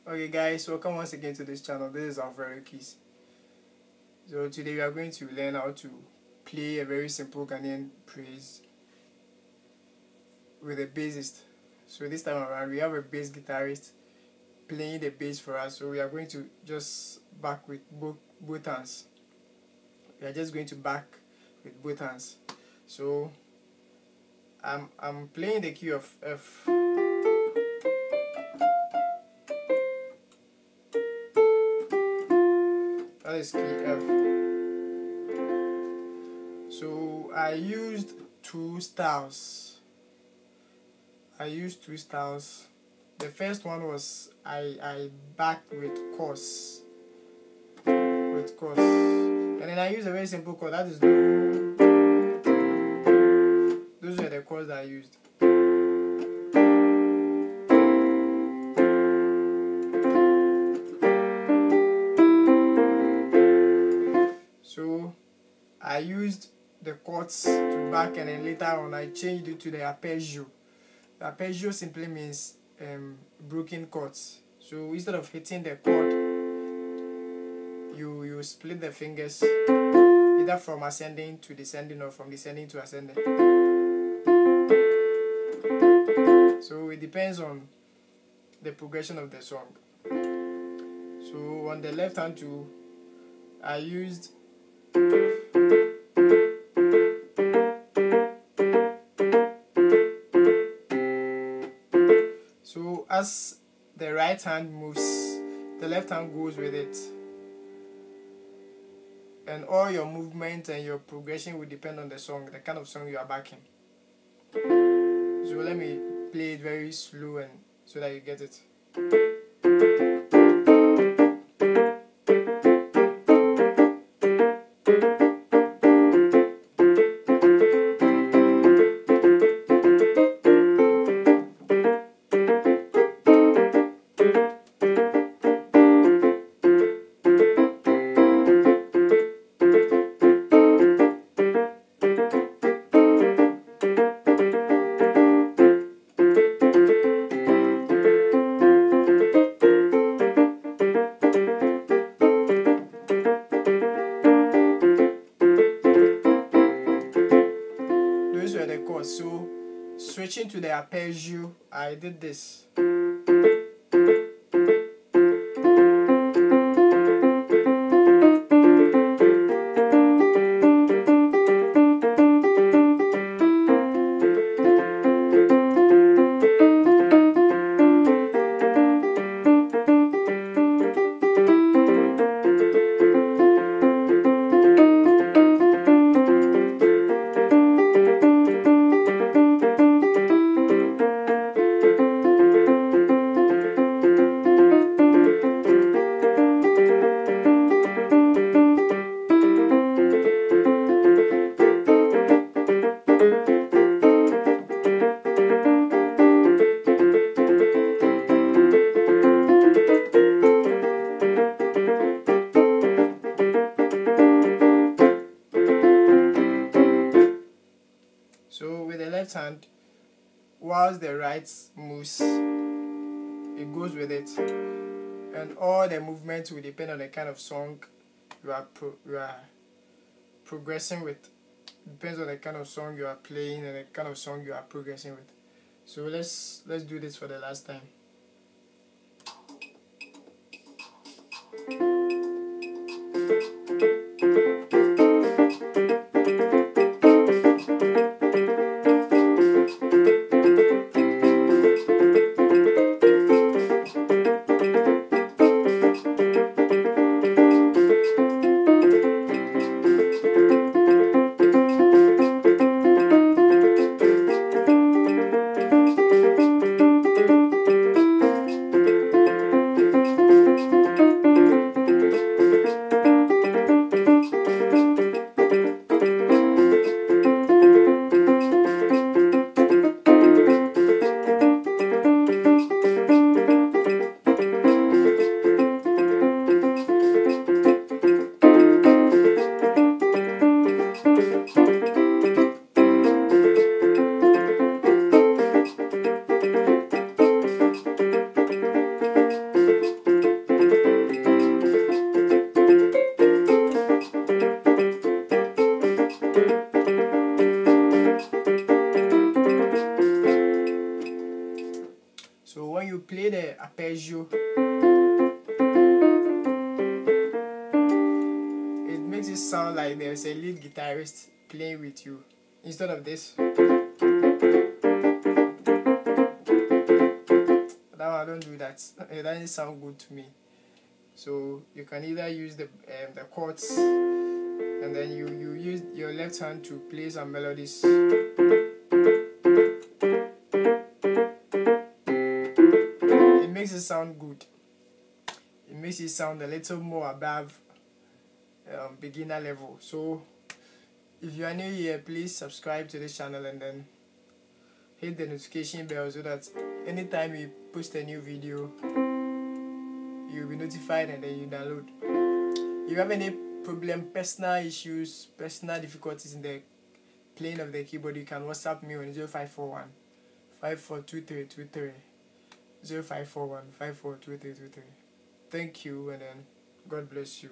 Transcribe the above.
Okay guys, welcome once again to this channel. This is Alfredo. So today we are going to learn how to play a very simple Ghanaian praise with a bassist. So this time around we have a bass guitarist playing the bass for us. So we are going to just back with both hands. We are just going to back with both hands. So I'm playing the key of F. That is key F. So I used two styles. The first one was I backed with chords. And then I used a very simple chord, that is do. Those were the chords that I used. So I used the chords to back, and then later on I changed it to the arpeggio. The arpeggio simply means broken chords. So instead of hitting the chord, you split the fingers either from ascending to descending or from descending to ascending. So it depends on the progression of the song. So on the left hand too, I used so as the right hand moves, the left hand goes with it, and all your movement and your progression will depend on the song, the kind of song you are backing. So let me play it very slow and so that you get it. Those were the chords. So switching to the arpeggio, I did this. So with the left hand, whilst the right moves, it goes with it, and all the movements will depend on the kind of song you are progressing with. Depends on the kind of song you are playing and the kind of song you are progressing with. So let's do this for the last time. So when you play the arpeggio, it makes it sound like there's a lead guitarist playing with you instead of this. Now I don't do that. It doesn't sound good to me. So you can either use the chords, and then you use your left hand to play some melodies. It makes it sound good. It makes it sound a little more above beginner level. So if you are new here, please subscribe to this channel and then hit the notification bell so that anytime we post a new video, you'll be notified and then you download. If you have any problem, personal issues, personal difficulties in the playing of the keyboard, you can WhatsApp me on 0541 542323 0541 542323. Thank you, and then God bless you.